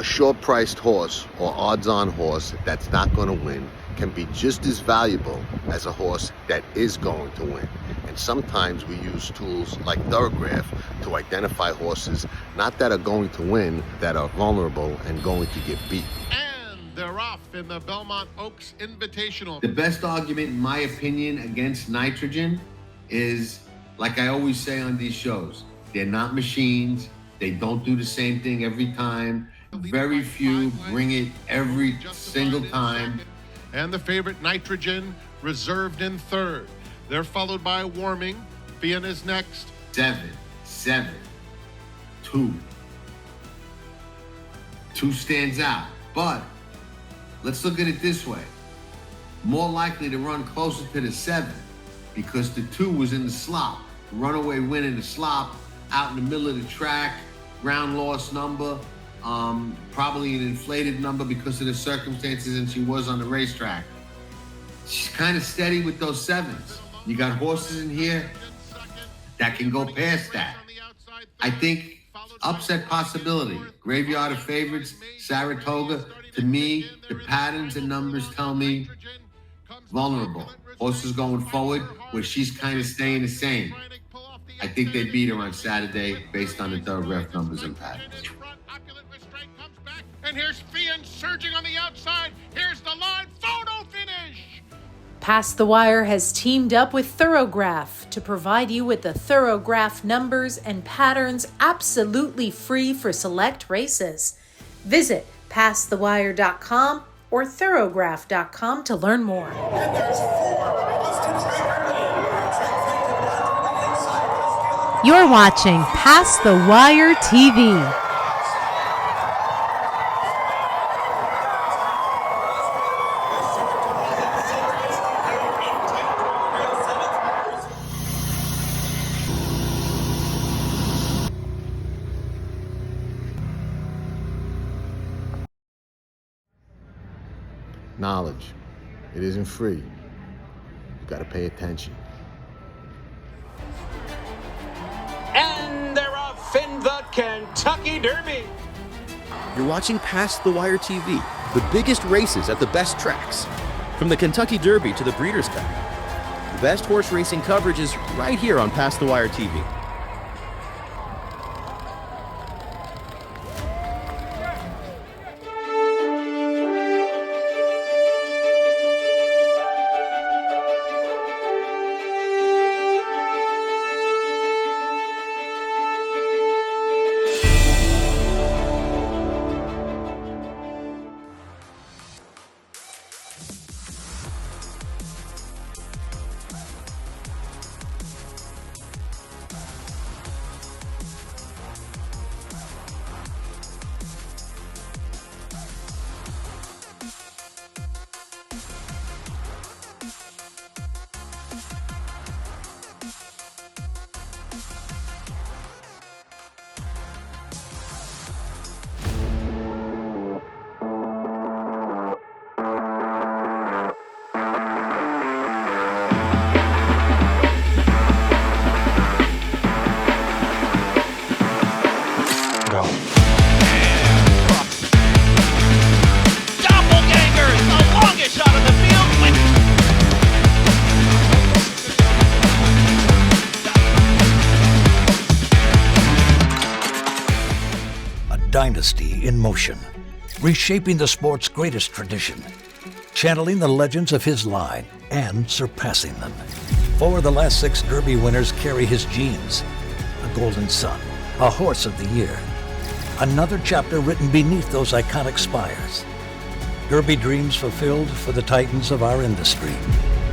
A short-priced horse or odds-on horse that's not going to win can be just as valuable as a horse that is going to win. And sometimes we use tools like Thoro-Graph to identify horses not that are going to win, that are vulnerable and going to get beat. And they're off in the Belmont Oaks Invitational. The best argument, in my opinion, against nitrogen is, like I always say on these shows, they're not machines. They don't do the same thing every time. Very few bring it every single time. And the favorite Nitrogen reserved in third. They're followed by Warming. Vienna's next. 7, 2. 2 stands out. But let's look at it this way. More likely to run closer to the 7 because the 2 was in the slop. Runaway win in the slop, out in the middle of the track, ground loss number. Probably an inflated number because of the circumstances, and she was on the racetrack. She's kind of steady with those 7s. You got horses in here that can go past that. I think upset possibility. Graveyard of favorites, Saratoga. To me, the patterns and numbers tell me vulnerable. Horses going forward where she's kind of staying the same. I think they beat her on Saturday based on the Thorograph numbers and patterns. And here's Fian surging on the outside. Here's the line. Photo finish. Past the Wire has teamed up with Thoro-Graph to provide you with the Thorograph numbers and patterns absolutely free for select races. Visit pastthewire.com or thorograph.com to learn more. You're watching Past the Wire TV. Knowledge, it isn't free. You gotta pay attention. And they're off in the Kentucky Derby. You're watching Past the Wire TV, the biggest races at the best tracks. From the Kentucky Derby to the Breeders' Cup. The best horse racing coverage is right here on Past the Wire TV. Dynasty in motion, reshaping the sport's greatest tradition, channeling the legends of his line and surpassing them. 4 of the last 6 Derby winners carry his genes. A Golden Son, a Horse of the Year. Another chapter written beneath those iconic spires. Derby dreams fulfilled for the titans of our industry.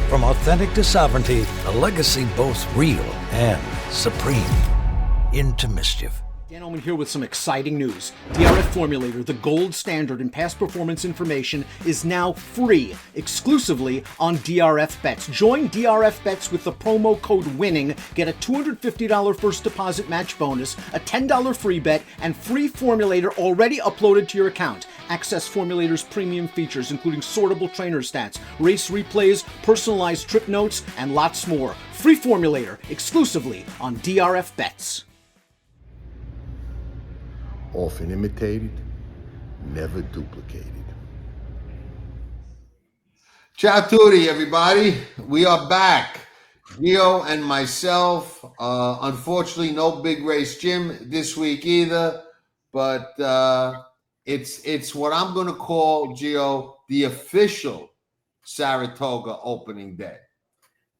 From authentic to sovereignty, a legacy both real and supreme. Into mischief. Dan Oman here with some exciting news. DRF Formulator, the gold standard in past performance information, is now free, exclusively on DRF Bets. Join DRF Bets with the promo code WINNING. Get a $250 first deposit match bonus, a $10 free bet, and free Formulator already uploaded to your account. Access Formulator's premium features, including sortable trainer stats, race replays, personalized trip notes, and lots more. Free Formulator, exclusively on DRF Bets. Often imitated, never duplicated. Ciao tutti, everybody. We are back. Geo and myself. Unfortunately, no big race Jim this week either. But it's what I'm going to call, Geo, the official Saratoga opening day.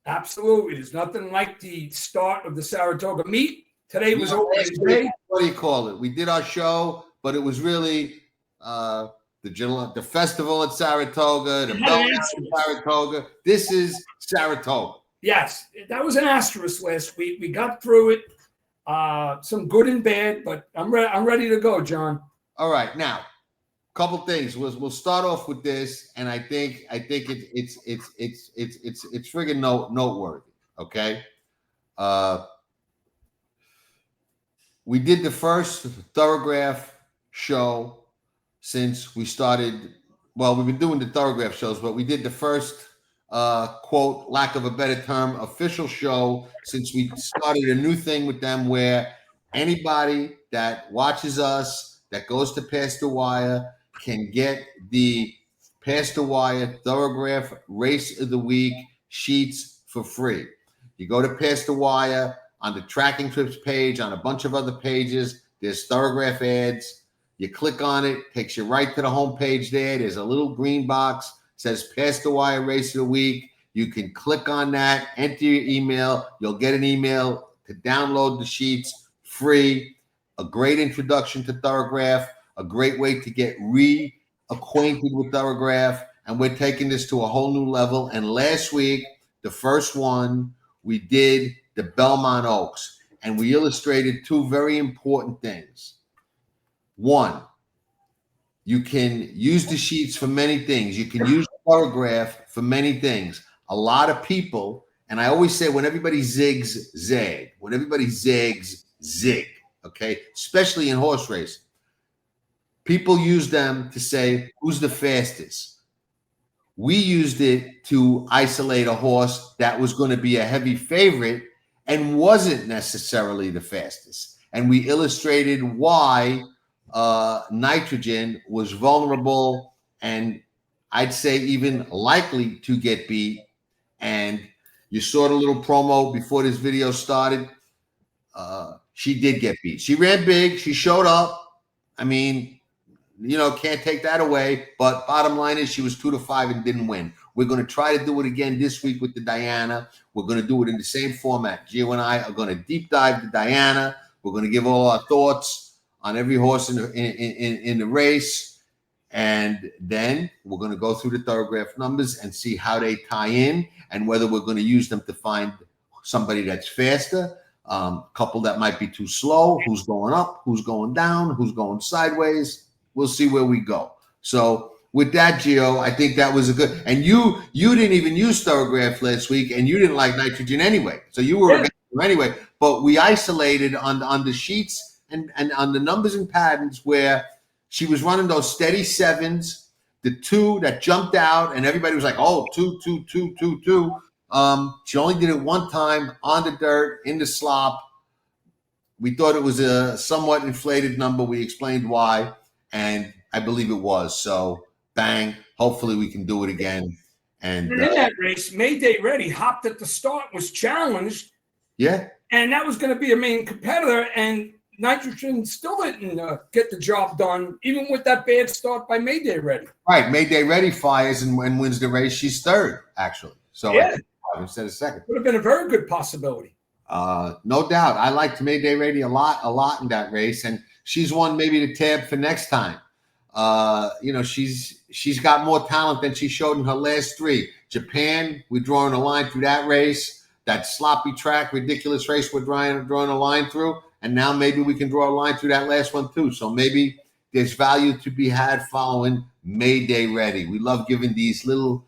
Absolutely. There's nothing like the start of the Saratoga meet. Today was opening day. What do you call it? We did our show, but it was really the festival at Saratoga, the Belmont at Saratoga. This is Saratoga. Yes, that was an asterisk last week. We got through it. Some good and bad, but I'm ready to go, John. All right, now, couple things. We'll start off with this, and I think it's friggin' noteworthy. Okay, we did the first Thoro-Graph show since we started. Well, we've been doing the Thoro-Graph shows, but we did the first quote, lack of a better term, official show since we started a new thing with them where anybody that watches us that goes to Pass the Wire can get the Pass the Wire Thoro-Graph Race of the Week sheets for free. You go to Pass the Wire on the tracking trips page, on a bunch of other pages, there's Thoro-Graph ads. You click on it, takes you right to the home page there. There's a little green box, says Pass the Wire Race of the Week. You can click on that, enter your email. You'll get an email to download the sheets free. A great introduction to Thoro-Graph, a great way to get reacquainted with Thoro-Graph. And we're taking this to a whole new level. And last week, the first one, we did the Belmont Oaks. And we illustrated two very important things. One, you can use the sheets for many things. You can use Thoro-Graph for many things. A lot of people, and I always say when everybody zigs, zag. When everybody zags, zig. Okay? Especially in horse racing. People use them to say, who's the fastest? We used it to isolate a horse that was going to be a heavy favorite and wasn't necessarily the fastest. And we illustrated why Nitrogen was vulnerable and I'd say even likely to get beat. And you saw the little promo before this video started. She did get beat. She ran big. She showed up. I mean, can't take that away. But bottom line is she was 2-5 and didn't win. We're going to try to do it again this week with the Diana. We're going to do it in the same format. Gio and I are going to deep dive the Diana. We're going to give all our thoughts on every horse in the race. And then we're going to go through the Thorograph numbers and see how they tie in and whether we're going to use them to find somebody that's faster, couple that might be too slow, who's going up, who's going down, who's going sideways. We'll see where we go. So with that, Gio, I think that was a good. And you didn't even use Thorograph last week, and you didn't like Nitrogen anyway. So you were against them anyway. But we isolated on the sheets and on the numbers and patterns where she was running those steady sevens, the two that jumped out, and everybody was like, oh, two. She only did it one time on the dirt, in the slop. We thought it was a somewhat inflated number. We explained why, and I believe it was. So, bang. Hopefully we can do it again. And in that race, Mayday Ready hopped at the start, was challenged. Yeah. And that was going to be a main competitor, and Nitrogen still didn't get the job done, even with that bad start by Mayday Ready. Right. Mayday Ready fires and wins the race. She's third, actually. So yeah. Instead of second. Would have been a very good possibility. No doubt. I liked Mayday Ready a lot in that race, and she's one maybe to tab for next time. She's got more talent than she showed in her last three. Japan, we're drawing a line through that race. That sloppy track, ridiculous race we're drawing a line through. And now maybe we can draw a line through that last one too. So maybe there's value to be had following Mayday Ready. We love giving these little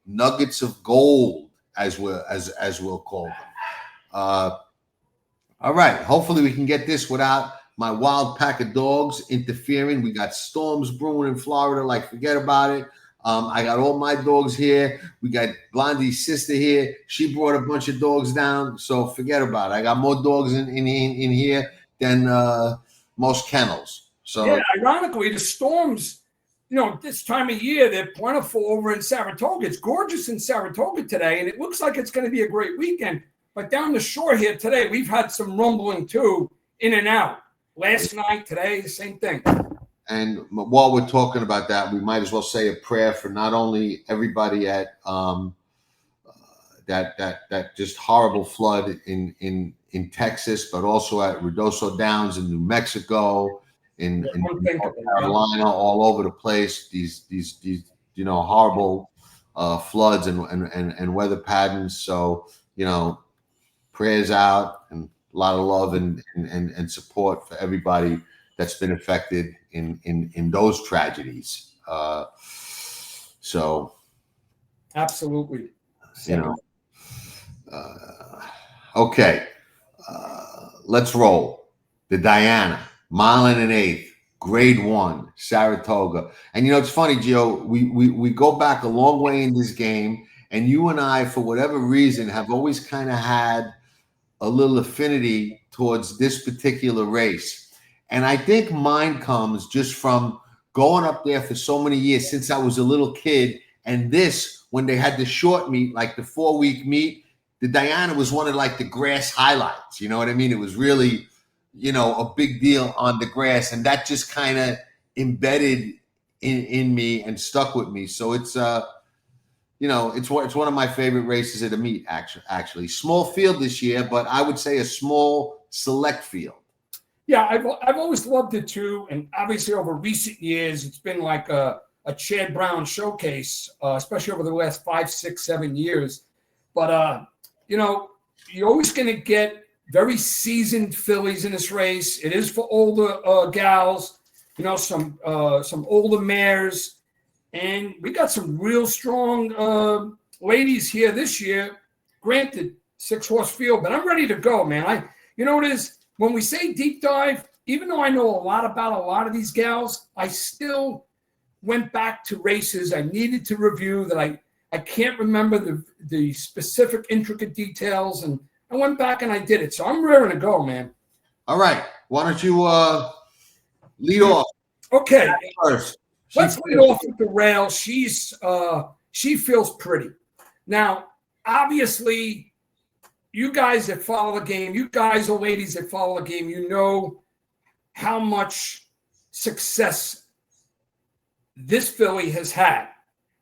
nuggets of gold, as we'll call them. All right. Hopefully we can get this without my wild pack of dogs interfering. We got storms brewing in Florida, like forget about it. I got all my dogs here. We got Blondie's sister here. She brought a bunch of dogs down, so forget about it. I got more dogs in here than most kennels. So yeah, ironically, the storms, this time of year, they're plentiful over in Saratoga. It's gorgeous in Saratoga today, and it looks like it's going to be a great weekend. But down the shore here today, we've had some rumbling too, in and out. Last night, today, the same thing. And while we're talking about that, we might as well say a prayer for not only everybody at that just horrible flood in Texas, but also at Ruidoso Downs in New Mexico, in North Carolina, all over the place. These horrible floods and weather patterns. So prayers out and a lot of love and support for everybody that's been affected in those tragedies. So absolutely, okay. Let's roll. The Diana, mile and an eighth, grade 1, Saratoga. And it's funny, Geo, we go back a long way in this game, and you and I, for whatever reason, have always kind of had a little affinity towards this particular race. And I think mine comes just from going up there for so many years since I was a little kid. And this, when they had the short meet, like the 4-week meet, the Diana was one of like the grass highlights. You know what I mean? It was really, a big deal on the grass. And that just kind of embedded in me and stuck with me. So it's, it's one of my favorite races at a meet, actually. Small field this year, but I would say a small select field. Yeah, I've always loved it too, and obviously over recent years, it's been like a Chad Brown showcase, especially over the last 5, 6, 7 years. But you're always going to get very seasoned fillies in this race. It is for older gals, some older mares, and we got some real strong ladies here this year. Granted, 6-horse field, but I'm ready to go, man. It is. When we say deep dive, even though I know a lot about a lot of these gals, I still went back to races I needed to review that I can't remember the specific intricate details, and I went back and I did it. So I'm ready to go, man. All right. Why don't you lead off? Okay. First. Let's lead off with the rail. She feels pretty. Now, obviously, you guys that follow the game, you guys or ladies that follow the game, you know how much success this filly has had.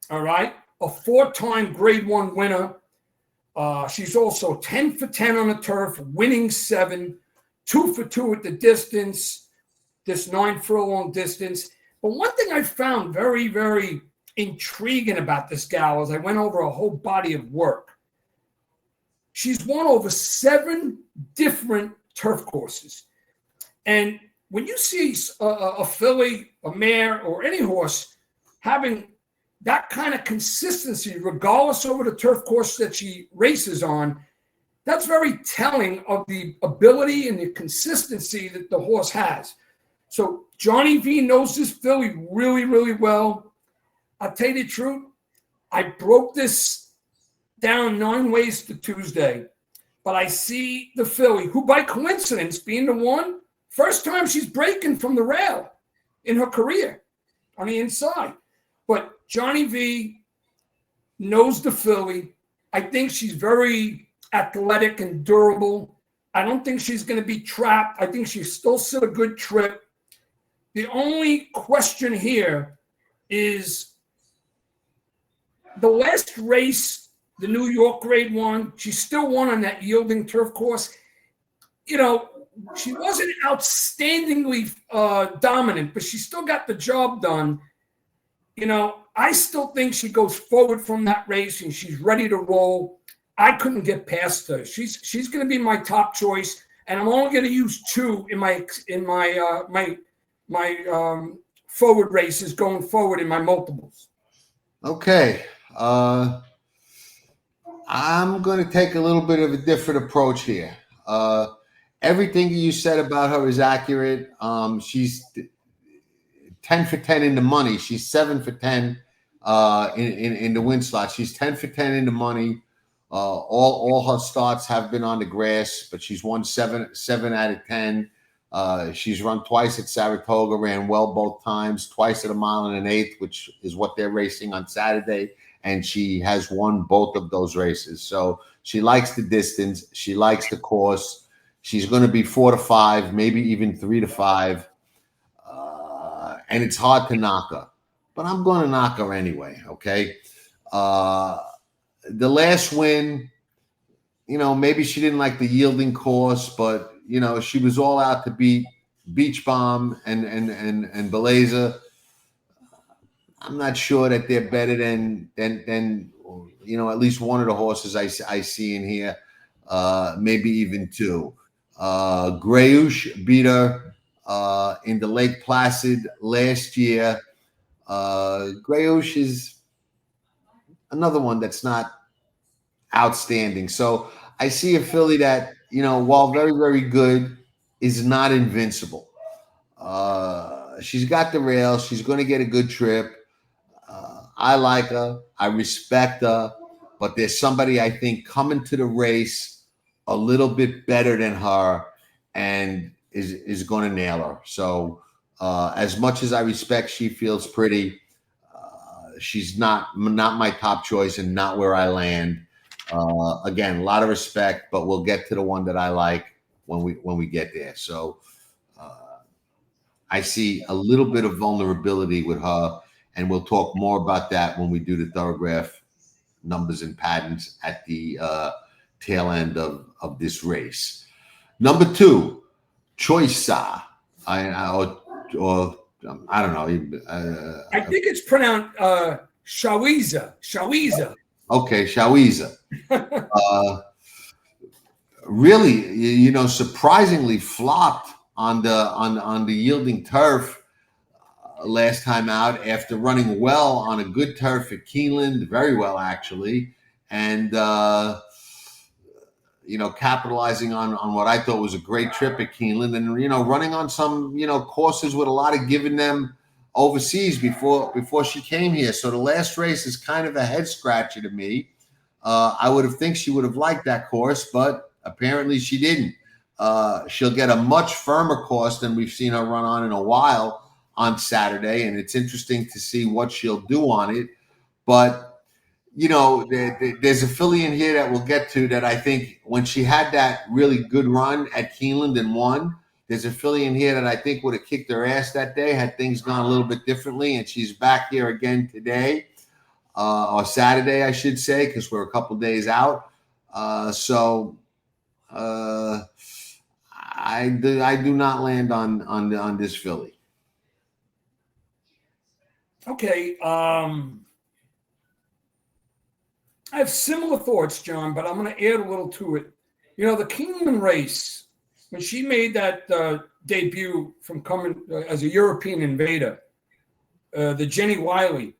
All right. A 4-time grade 1 winner. She's also 10 for 10 on the turf, winning 7, 2 for 2 at the distance, this 9 furlong distance. But one thing I found very, very intriguing about this gal is I went over a whole body of work. She's won over 7 different turf courses. And when you see a filly, a mare, or any horse having that kind of consistency, regardless over the turf course that she races on, that's very telling of the ability and the consistency that the horse has. So Johnny V knows this filly really, really well. I'll tell you the truth, I broke this down 9 ways to Tuesday, but I see the filly, who by coincidence being the one, first time she's breaking from the rail in her career on the inside. But Johnny V knows the filly. I think she's very athletic and durable. I don't think she's going to be trapped. I think she's still set a good trip. The only question here is the last race, the New York grade 1, she still won on that yielding turf course. She wasn't outstandingly dominant, but she still got the job done. I still think she goes forward from that race and she's ready to roll. I couldn't get past her. She's going to be my top choice, and I'm only going to use 2 in my forward races going forward in my multiples. Okay. I'm going to take a little bit of a different approach here. Everything you said about her is accurate. She's 10 for 10 in the money. She's 7 for 10 in the win slot. She's 10 for 10 in the money. All her starts have been on the grass, but she's won 7 out of 10. She's run twice at Saratoga, ran well both times, twice at 1 1/8 miles, which is what they're racing on Saturday. And she has won both of those races. So she likes the distance. She likes the course. She's going to be 4 to 5, maybe even 3 to 5. And it's hard to knock her. But I'm going to knock her anyway, okay? The last win, maybe she didn't like the yielding course, but, she was all out to beat Beach Bomb and Belleza. I'm not sure that they're better than at least one of the horses I see in here, maybe even two. Grayouche beat her in the Lake Placid last year. Grayouche is another one that's not outstanding. So I see a filly that, while very, very good, is not invincible. She's got the rails. She's going to get a good trip. I like her. I respect her. But there's somebody, I think, coming to the race a little bit better than her and is going to nail her. So as much as I respect She Feels Pretty, she's not my top choice and not where I land. Again, a lot of respect, but we'll get to the one that I like when we get there. So I see a little bit of vulnerability with her, and we'll talk more about that when we do the Thorograph Numbers and Patterns at the tail end of this race. Number 2, Choice-Sa. I don't know. I think it's pronounced Shawiza. Okay, Shawiza. Really, surprisingly flopped on the yielding turf last time out after running well on a good turf at Keeneland, very well actually, and capitalizing on what I thought was a great trip at Keeneland, and running on some courses with a lot of giving them overseas before she came here. So the last race is kind of a head scratcher to me. I would have think she would have liked that course, but apparently she didn't. She'll get a much firmer course than we've seen her run on in a while on Saturday, and it's interesting to see what she'll do on it. But there's a filly in here that we'll get to that I think when she had that really good run at Keeneland and won, there's a filly in here that I think would have kicked her ass that day had things gone a little bit differently, and she's back here again today, or Saturday, I should say, because we're a couple days out. So I do not land on this filly. Okay. I have similar thoughts, John, but I'm going to add a little to it. The Keeneland race, when she made that debut from coming as a European invader, the Jenny Wiley,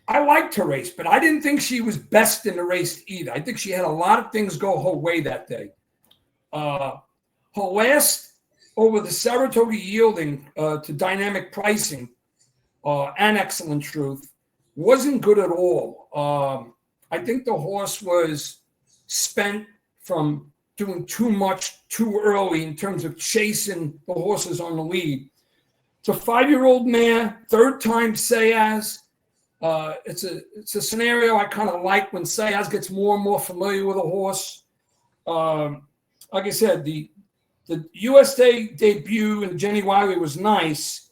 I liked her race, but I didn't think she was best in the race either. I think she had a lot of things go her way that day. Her last over the Saratoga yielding to dynamic pricing and Excellent Truth wasn't good at all. I think the horse was spent from doing too much too early in terms of chasing the horses on the lead. It's a 5-year-old mare, third time Sayaz. It's a scenario I kind of like when Sayaz gets more and more familiar with a horse. Like I said, the USA debut and Jenny Wiley was nice.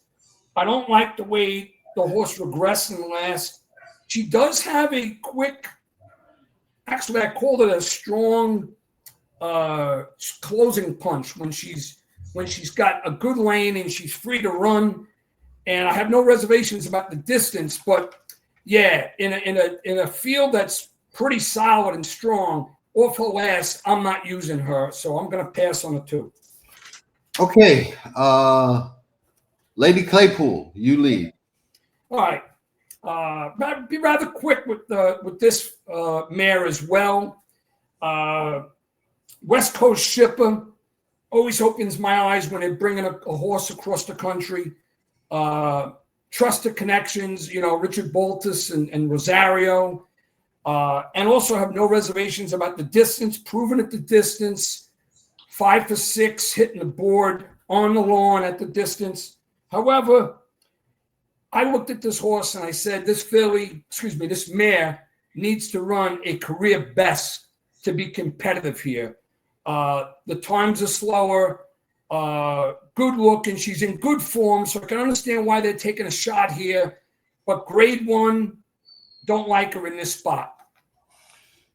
I don't like the way the horse regressed in the last. She does have a quick, actually I called it a strong closing punch when she's got a good lane and she's free to run. And I have no reservations about the distance, but yeah, in a field that's pretty solid and strong, off her last, I'm not using her, so I'm going to pass on the 2. Okay, Lady Claypool, you lead. All right, be rather quick with this mare as well. West Coast Shipper always opens my eyes when they're bringing a horse across the country. Trusted connections, Richard Baltus and Rosario, and also have no reservations about the distance, proven at the distance, 5 for 6, hitting the board. on the lawn at the distance. However, I looked at this horse and I said, this mare needs to run a career best to be competitive here. The times are slower, good looking. She's in good form, so I can understand why they're taking a shot here. But grade 1, don't like her in this spot.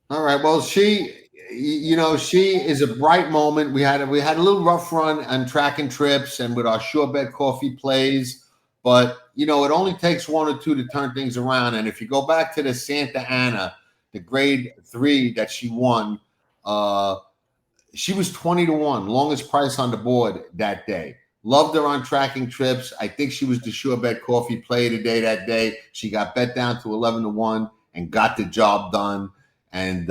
All right. Well, she is a bright moment. We had a little rough run on track and trips and with our sure bet coffee plays, but it only takes 1 or 2 to turn things around. And if you go back to the Santa Ana, the grade 3 that she won, she was 20-1, longest price on the board that day. Loved her on tracking trips. I think she was the sure bet coffee play today that day. She got bet down to 11-1 and got the job done, and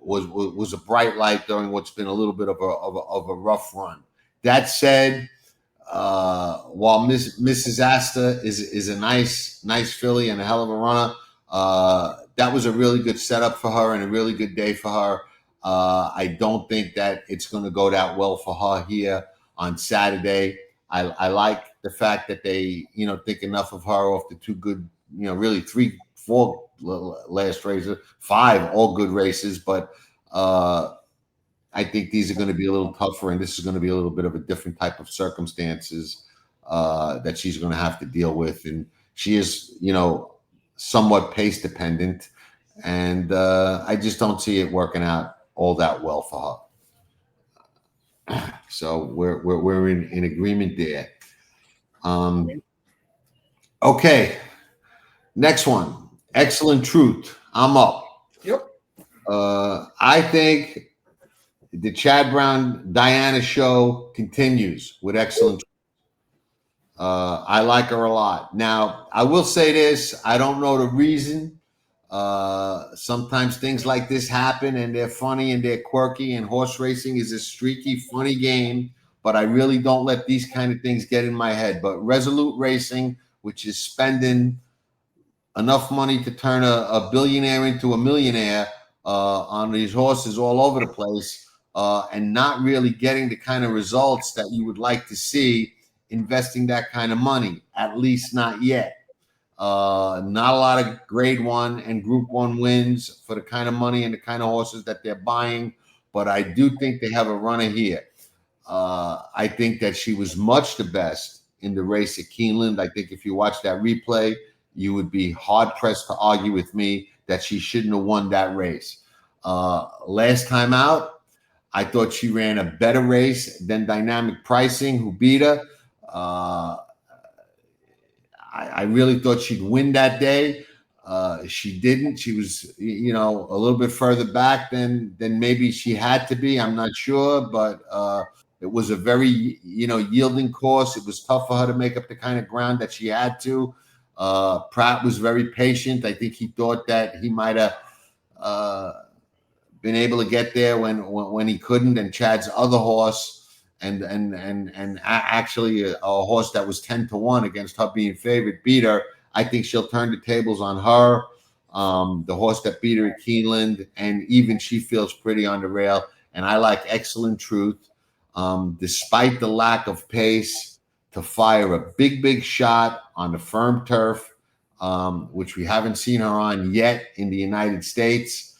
was a bright light during what's been a little bit of a rough run. That said, while Mrs. Asta is a nice filly and a hell of a runner, that was a really good setup for her and a really good day for her. I don't think that it's going to go that well for her here on Saturday. I like the fact that they, think enough of her off the 2 good, really 3, 4 last races, 5 all good races. But I think these are going to be a little tougher, and this is going to be a little bit of a different type of circumstances that she's going to have to deal with. And she is, somewhat pace dependent, and I just don't see it working out all that well for her. So we're in agreement there. Okay, next one. Excellent Truth. I'm up. Yep. I think the Chad Brown Diana show continues with Excellent Truth. I like her a lot. Now, I will say this. I don't know the reason. Sometimes things like this happen and they're funny and they're quirky, and horse racing is a streaky, funny game, but I really don't let these kind of things get in my head. But Resolute Racing, which is spending enough money to turn a billionaire into a millionaire on these horses all over the place, and not really getting the kind of results that you would like to see investing that kind of money, at least not yet. Not a lot of grade 1 and group 1 wins for the kind of money and the kind of horses that they're buying, but I do think they have a runner here. I think that she was much the best in the race at Keeneland. I think if you watch that replay, you would be hard-pressed to argue with me that she shouldn't have won that race. Last time out, I thought she ran a better race than Dynamic Pricing, who beat her. I really thought she'd win that day. She didn't. She was, a little bit further back than maybe she had to be. I'm not sure, but it was a very, yielding course. It was tough for her to make up the kind of ground that she had to. Pratt was very patient. I think he thought that he might have been able to get there when he couldn't. And Chad's other horse, and actually a horse that was 10-1 against her being favored, beat her. I think she'll turn the tables on her. The horse that beat her at Keeneland, and even she feels pretty on the rail. And I like Excellent Truth, despite the lack of pace, to fire a big shot on the firm turf, which we haven't seen her on yet in the United States.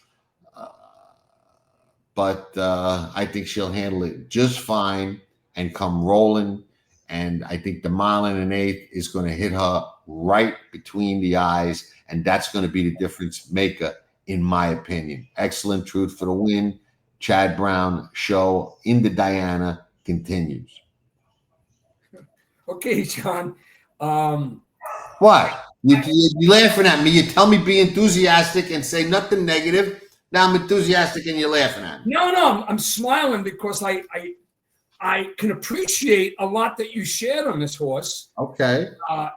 But I think she'll handle it just fine and come rolling. And I think the 1 1/8 is going to hit her right between the eyes. And that's going to be the difference maker, in my opinion. Excellent Truth for the win. Chad Brown show in the Diana continues. Okay, John. What? You're laughing at me. You tell me be enthusiastic and say nothing negative. Now I'm enthusiastic and you're laughing at me. No, I'm smiling because I can appreciate a lot that you shared on this horse. Okay.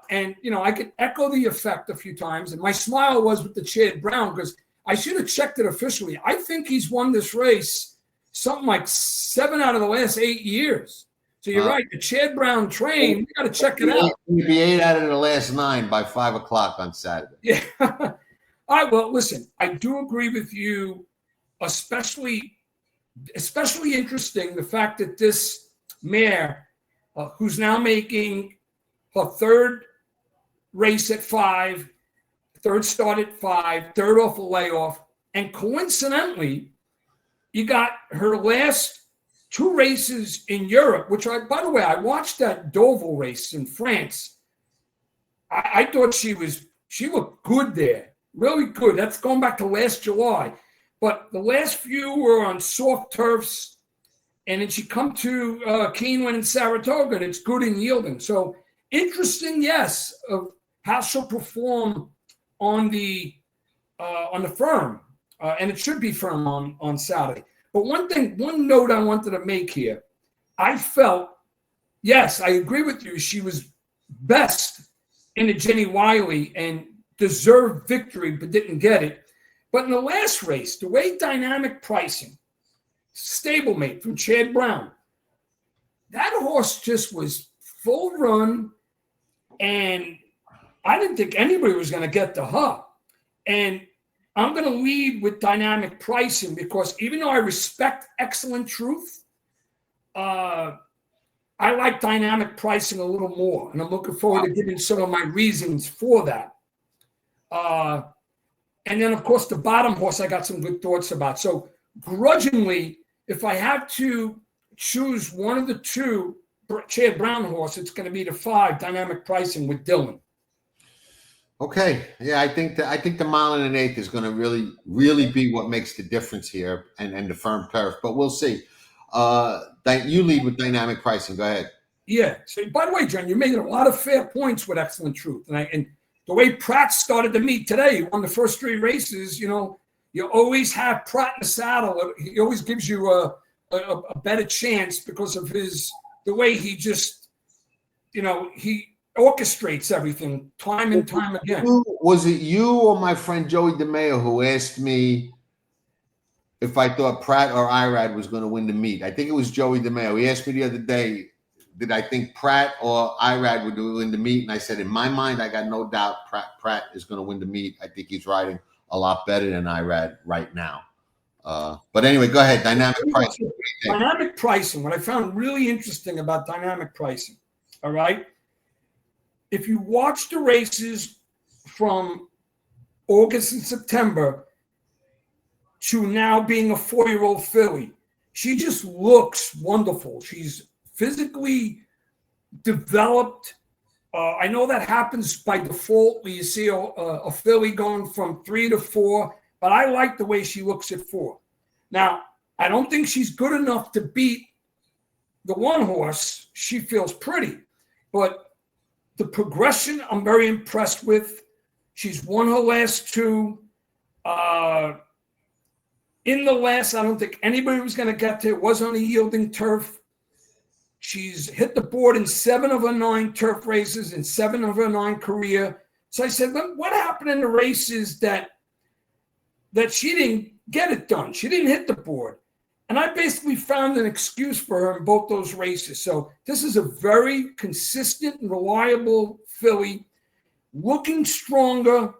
And, I could echo the effect a few times. And my smile was with the Chad Brown, because I should have checked it officially. I think he's won this race something like 7 out of the last 8 years. So you're right. The Chad Brown train, you got to check it out. He'll be 8 out of the last 9 by 5 o'clock on Saturday. Yeah. All right. Well, listen, I do agree with you, especially interesting the fact that this mare who's now making her third race at 5, third start at 5, third off a layoff. And coincidentally, you got her last 2 races in Europe, which by the way, I watched that Deauville race in France. I thought she looked good there, really good. That's going back to last July. But the last few were on soft turfs, and then she come to Keeneland and Saratoga, and it's good in yielding. So interesting, yes, of how she'll perform on the firm, and it should be firm on Saturday. But one note I wanted to make here, I felt, yes, I agree with you. She was best in the Jenny Wiley and deserved victory, but didn't get it. But in the last race, the way dynamic pricing, stablemate from Chad Brown, that horse just was full run, and I didn't think anybody was going to get to her. And I'm going to lead with dynamic pricing because even though I respect Excellent Truth, I like dynamic pricing a little more. And I'm looking forward to giving some of my reasons for that. And then, of course, the bottom horse, I got some good thoughts about. So grudgingly, if I have to choose one of the 2 Chad Brown horse, it's going to be the 5 dynamic pricing with Dylan. Okay, yeah, I think the mile and an eighth is going to really be what makes the difference here, and the firm turf. But we'll see. You lead with dynamic pricing. Go ahead. Yeah. So, by the way, John, you're making a lot of fair points with Excellent Truth, and the way Pratt started the meet today, he won the first 3 races. You know, you always have Pratt in the saddle. He always gives you a better chance because of the way he just, he orchestrates everything time and time again. Was it you or my friend Joey DeMeo who asked me if I thought Pratt or Irad was going to win the meet? I think it was Joey DeMeo. He asked me the other day, did I think Pratt or Irad would win the meet? And I said, in my mind, I got no doubt Pratt is going to win the meet. I think he's riding a lot better than Irad right now. But anyway, go ahead. Dynamic pricing. Dynamic pricing. What I found really interesting about dynamic pricing, all right? If you watch the races from August and September to now being a 4-year-old filly, she just looks wonderful. She's physically developed. I know that happens by default when you see a filly going from 3 to 4, but I like the way she looks at 4. Now, I don't think she's good enough to beat the 1 horse. She feels pretty, but the progression I'm very impressed with. She's won her last 2. In the last, I don't think anybody was going to get to it. It was on a yielding turf. She's hit the board in 7 of her 9 turf races and 7 of her 9 career. So I said, what happened in the races that she didn't get it done? She didn't hit the board. And I basically found an excuse for her in both those races. So this is a very consistent and reliable filly, looking stronger,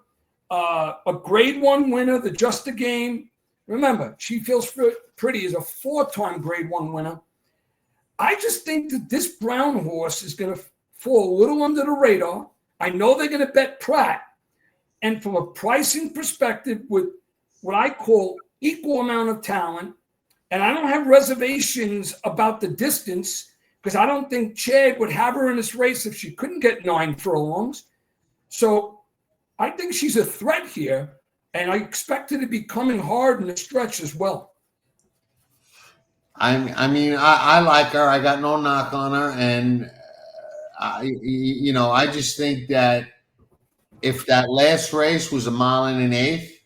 a grade 1 winner, the Just a Game. Remember, She Feels Pretty is a 4-time grade 1 winner. I just think that this Brown horse is going to fall a little under the radar. I know they're going to bet Pratt. And from a pricing perspective, with what I call equal amount of talent, and I don't have reservations about the distance because I don't think Chad would have her in this race if she couldn't get 9 furlongs. So I think she's a threat here, and I expect her to be coming hard in the stretch as well. I mean, I like her. I got no knock on her, and I just think that if that last race was a mile and an eighth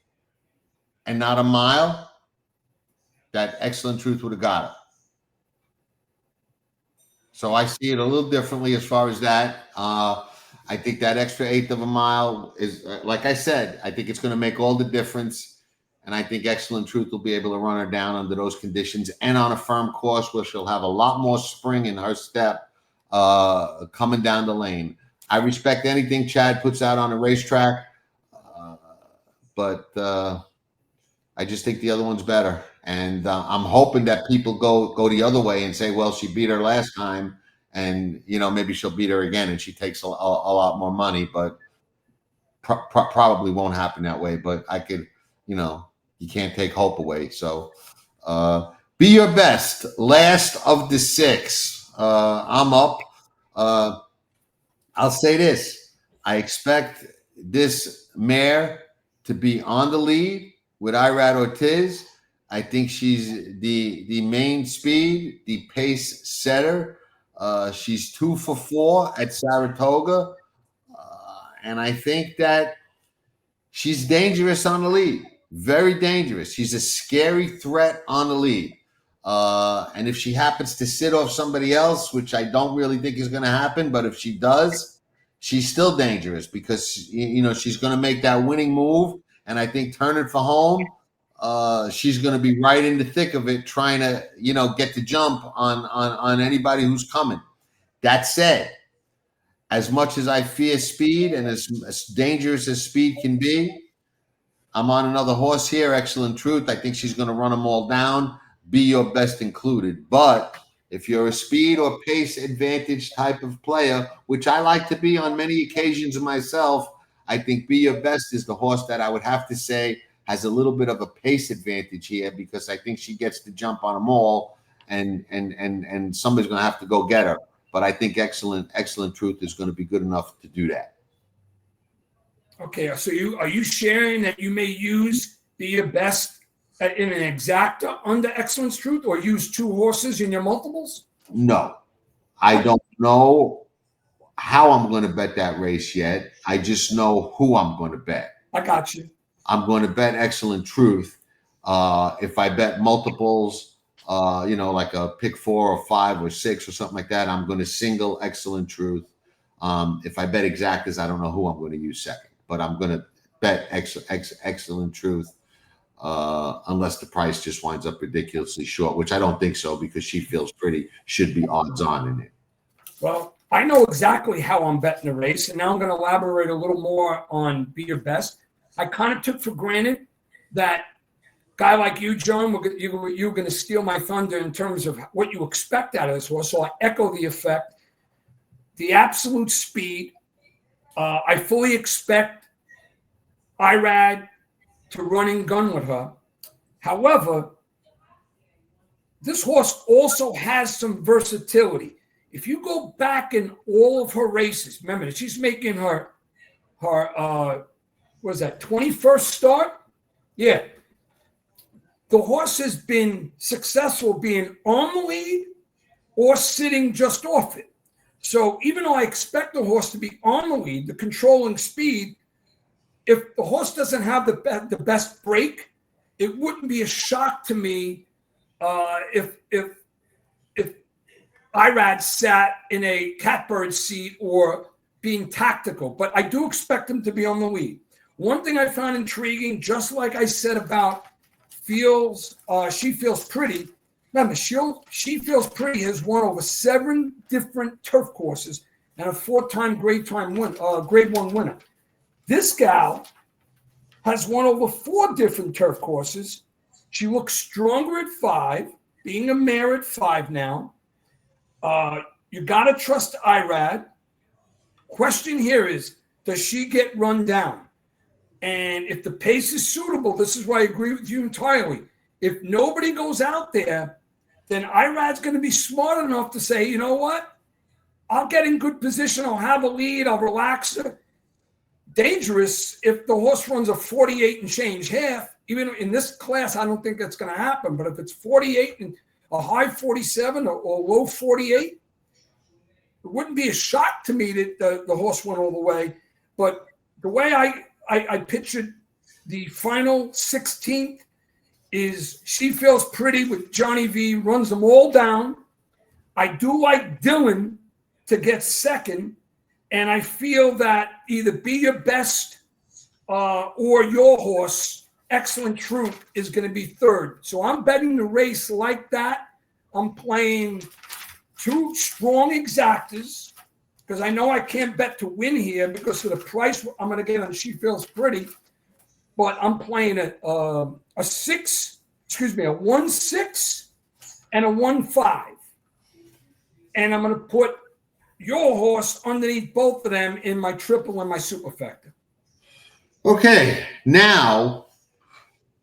and not a mile, that Excellent Truth would have got it. So I see it a little differently as far as that. I think that extra 1/8 of a mile is, like I said, I think it's going to make all the difference. And I think Excellent Truth will be able to run her down under those conditions and on a firm course where she'll have a lot more spring in her step coming down the lane. I respect anything Chad puts out on a racetrack, but I just think the other one's better. And I'm hoping that people go the other way and say, well, she beat her last time and maybe she'll beat her again, and she takes a lot more money, but probably won't happen that way. But I could, you can't take hope away. So be your best. Last of the 6. I'm up. I'll say this. I expect this mare to be on the lead with Irad Ortiz. I think she's the main speed, the pace setter. She's 2 for 4 at Saratoga. And I think that she's dangerous on the lead. Very dangerous. She's a scary threat on the lead. And if she happens to sit off somebody else, which I don't really think is going to happen, but if she does, she's still dangerous because, she's going to make that winning move. And I think turning for home, she's going to be right in the thick of it, trying to, get the jump on anybody who's coming. That said, as much as I fear speed and as dangerous as speed can be, I'm on another horse here, Excellent Truth. I think she's going to run them all down, Be Your Best included. But if you're a speed or pace advantage type of player, which I like to be on many occasions myself, I think Be Your Best is the horse that I would have to say has a little bit of a pace advantage here, because I think she gets to jump on them all, and somebody's going to have to go get her. But I think Excellent Truth is going to be good enough to do that. Okay, so are you sharing that you may use Be Your Best in an exacta under Excellent Truth, or use 2 horses in your multiples? No, I don't know how I'm going to bet that race yet. I just know who I'm going to bet. I got you. I'm going to bet Excellent Truth. If I bet multiples, like a pick 4 or 5 or 6 or something like that, I'm going to single Excellent Truth. If I bet exactas, I don't know who I'm going to use second, but I'm going to bet Excellent Truth, unless the price just winds up ridiculously short, which I don't think so, because She Feels Pretty should be odds on in it. Well, I know exactly how I'm betting the race, and now I'm going to elaborate a little more on Be Your Best. I kind of took for granted that guy like you, John, you were going to steal my thunder in terms of what you expect out of this horse. So I echo the effect. The absolute speed. I fully expect Irad to run and gun with her. However, this horse also has some versatility. If you go back in all of her races, remember that she's making her what is that, 21st start? Yeah. The horse has been successful being on the lead or sitting just off it. So even though I expect the horse to be on the lead, the controlling speed, if the horse doesn't have the best break, it wouldn't be a shock to me if Irad sat in a catbird seat or being tactical. But I do expect him to be on the lead. One thing I found intriguing, just like I said about She Feels Pretty. Remember, She Feels Pretty has won over 7 different turf courses and a 4-time Grade 1 winner. This gal has won over 4 different turf courses. She looks stronger at 5, being a mare at 5 now. You got to trust Irad. Question here is, does she get run down? And if the pace is suitable, this is why I agree with you entirely. If nobody goes out there, then Irad's going to be smart enough to say, you know what? I'll get in good position. I'll have a lead. I'll relax her. Dangerous if the horse runs a 48 and change half. Even in this class, I don't think that's going to happen. But if it's 48 and a high 47 or low 48, it wouldn't be a shock to me that the horse went all the way. But the way I pictured the final 16th is She Feels Pretty with Johnny V, runs them all down. I do like Dylan to get second, and I feel that either Be Your Best or your horse, Excellent Truth, is going to be third. So I'm betting the race like that. I'm playing 2 strong exactas, because I know I can't bet to win here because of the price I'm going to get on She Feels Pretty. But I'm playing a 1-6 and a 1-5. And I'm going to put your horse underneath both of them in my triple and my superfecta. Okay, now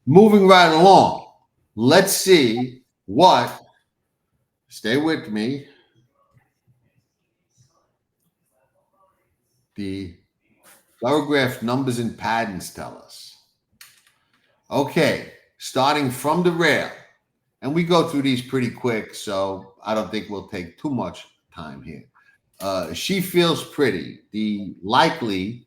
moving right along. Let's see what, stay with me, the Thorograph Numbers and Patterns tell us. Okay, starting from the rail, and we go through these pretty quick, so I don't think we'll take too much time here. She Feels Pretty, the likely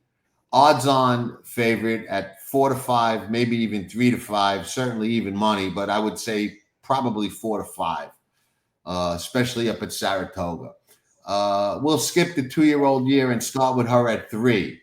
odds-on favorite at 4 to 5, maybe even 3 to 5, certainly even money, but I would say probably 4 to 5, especially up at Saratoga. We'll skip the 2-year-old year and start with her at 3.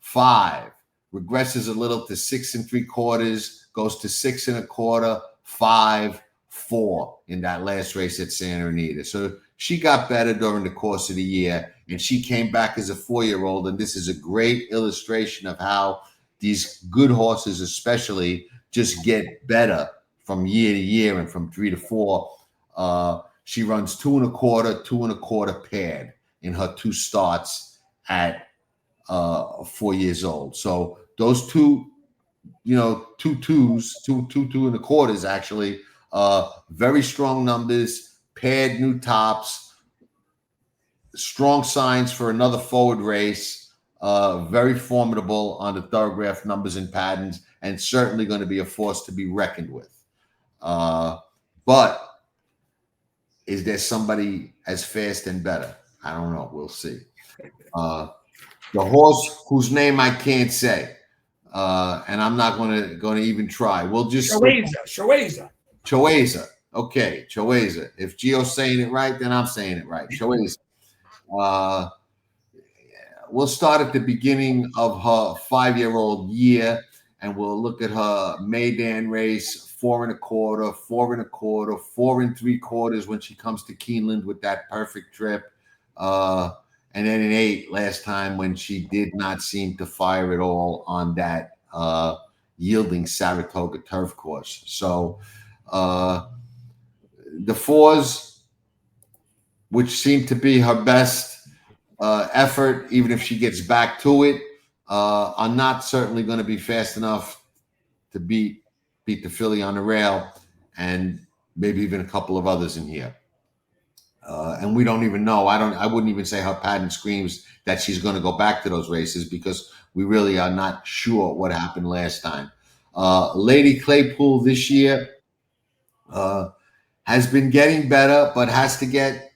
5 regresses a little to 6 3/4, goes to 6 1/4, 5, 4 in that last race at Santa Anita. So she got better during the course of the year, and she came back as a 4-year-old. And this is a great illustration of how these good horses, especially, just get better from year to year and from 3 to 4. She runs 2 1/4, 2 1/4 paired in her 2 starts at 4 years old. So those two 2 1/4s actually, very strong numbers, paired new tops, strong signs for another forward race, very formidable on the Thorograph Numbers and Patterns, and certainly going to be a force to be reckoned with. But is there somebody as fast and better? I don't know. We'll see. The horse whose name I can't say, and I'm not going to even try. We'll just Choeza. Okay, Choeza. If Geo's saying it right, then I'm saying it right. Choeza. We'll start at the beginning of her 5-year-old year, and we'll look at her maiden race, 4 1/4, 4 1/4, 4 3/4 when she comes to Keeneland with that perfect trip. And then an 8 last time when she did not seem to fire at all on that yielding Saratoga turf course. So the 4s, which seem to be her best effort, even if she gets back to it, are not certainly going to be fast enough to beat the filly on the rail, and maybe even a couple of others in here. And we don't even know. I wouldn't even say her pattern screams that she's going to go back to those races, because we really are not sure what happened last time. Lady Claypool this year has been getting better, but has to get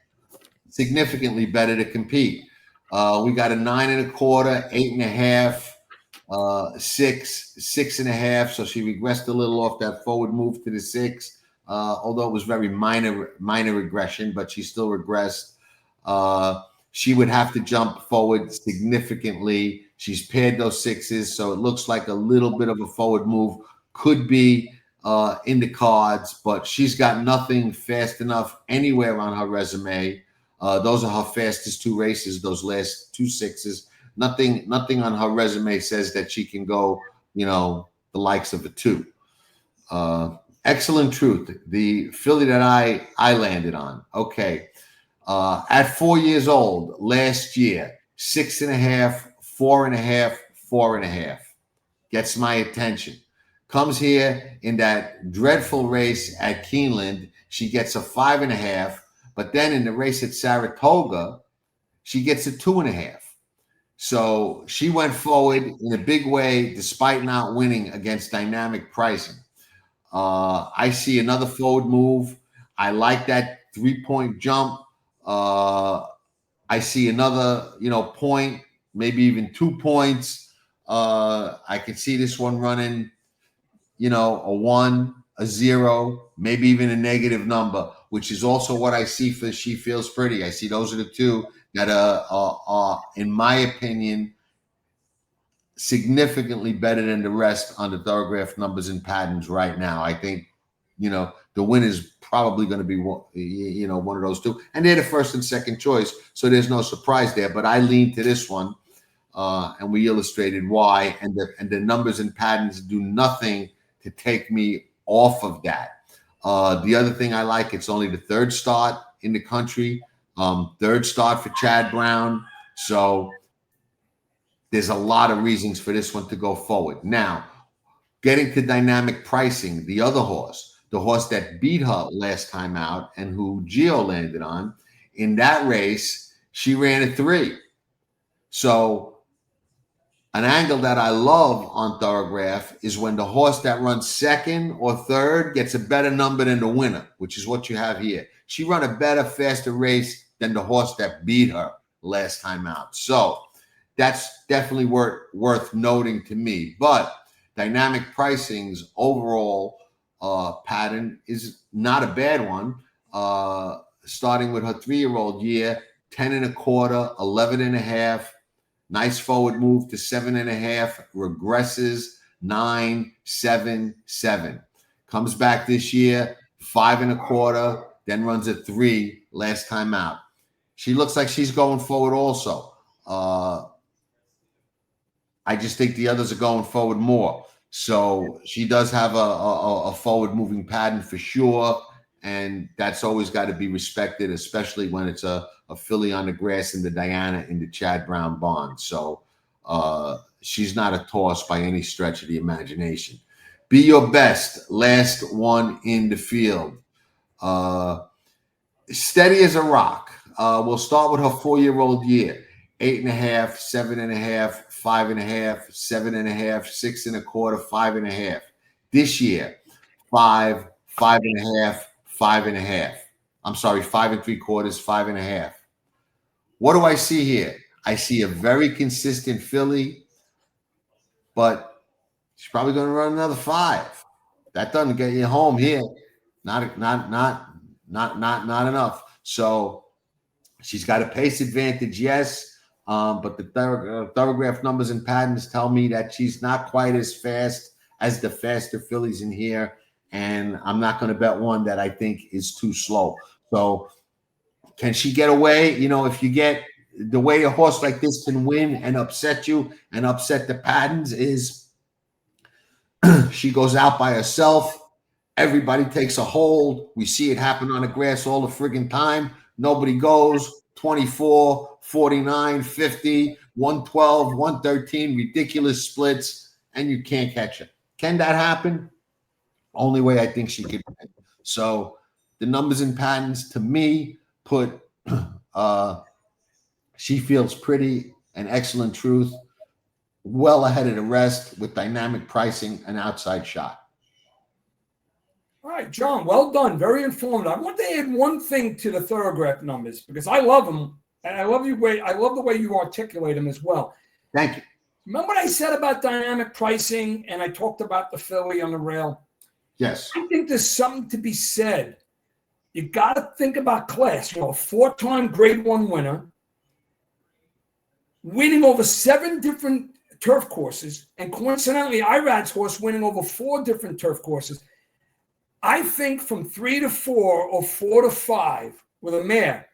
significantly better to compete. We got a 9 1/4, 8 1/2, 6, 6 1/2. So she regressed a little off that forward move to the 6. Although it was very minor regression, but she still regressed. She would have to jump forward significantly. She's paired those 6s, so it looks like a little bit of a forward move could be in the cards, but she's got nothing fast enough anywhere on her resume. Those are her fastest 2 races, those last 2 6s. Nothing on her resume says that she can go, the likes of a 2. Excellent Truth, the filly that I landed on. Okay. At 4 years old, last year, 6 1/2, 4 1/2, 4 1/2. Gets my attention. Comes here in that dreadful race at Keeneland. She gets a 5 1/2, but then in the race at Saratoga, she gets a 2 1/2. So she went forward in a big way despite not winning against dynamic pricing. I see another forward move. I like that 3-point jump. I see another, point, maybe even 2 points. I could see this one running, a 1, a 0, maybe even a negative number, which is also what I see for She Feels Pretty. I see those are the 2 that are in my opinion, significantly better than the rest on the Thorograph Numbers and Patterns right now. I think, the win is probably going to be, one of those 2. And they're the first and second choice, so there's no surprise there. But I lean to this one, and we illustrated why. And the Numbers and Patterns do nothing to take me off of that. The other thing I like, it's only the 3rd start in the country. Third start for Chad Brown. So there's a lot of reasons for this one to go forward. Now, getting to dynamic pricing, the other horse, the horse that beat her last time out and who Geo landed on, in that race, she ran a 3. So an angle that I love on Thoro-Graph is when the horse that runs second or third gets a better number than the winner, which is what you have here. She ran a better, faster race than the horse that beat her last time out. So that's definitely worth noting to me. But dynamic pricing's overall pattern is not a bad one. Starting with her 3-year-old year, 10.25, 11.5. Nice forward move to 7.5, regresses 9, 7, 7. Comes back this year, 5.25, then runs a 3 last time out. She looks like she's going forward also. I just think the others are going forward more. So she does have a forward moving pattern for sure. And that's always got to be respected, especially when it's a filly on the grass in the Diana in the Chad Brown barn. So she's not a toss by any stretch of the imagination. Be Your Best, last one in the field. Steady as a rock. We'll start with her 4-year-old year. 8.5, 7.5, 5.5, 7.5, 6.25, 5.5. This year, 5, 5.5, 5.5. I'm sorry, 5.75, 5.5. What do I see here? I see a very consistent filly, but she's probably going to run another 5. That doesn't get you home here. Not enough. So she's got a pace advantage, yes. But the Thorograph numbers and patterns tell me that she's not quite as fast as the faster fillies in here. And I'm not going to bet one that I think is too slow. So can she get away? You know, if you get the way a horse like this can win and upset you and upset the patterns is she goes out by herself. Everybody takes a hold. We see it happen on the grass all the friggin' time. Nobody goes. 24, 49, 50, 112, 113, ridiculous splits, and you can't catch her. Can that happen? Only way I think she could win. So the numbers and patterns to me put She Feels Pretty and Excellent Truth well ahead of the rest with dynamic pricing and outside shot. All right, John, well done. Very informative. I want to add one thing to the Thorograph numbers because I love them, and I love the way you articulate them as well. Thank you. Remember what I said about dynamic pricing, and I talked about the filly on the rail? Yes. I think there's something to be said. You got to think about class. You know, a 4-time Grade 1 winner, winning over 7 different turf courses, and coincidentally, Irad's horse winning over 4 different turf courses. I think from 3 to 4 or 4 to 5 with a mare,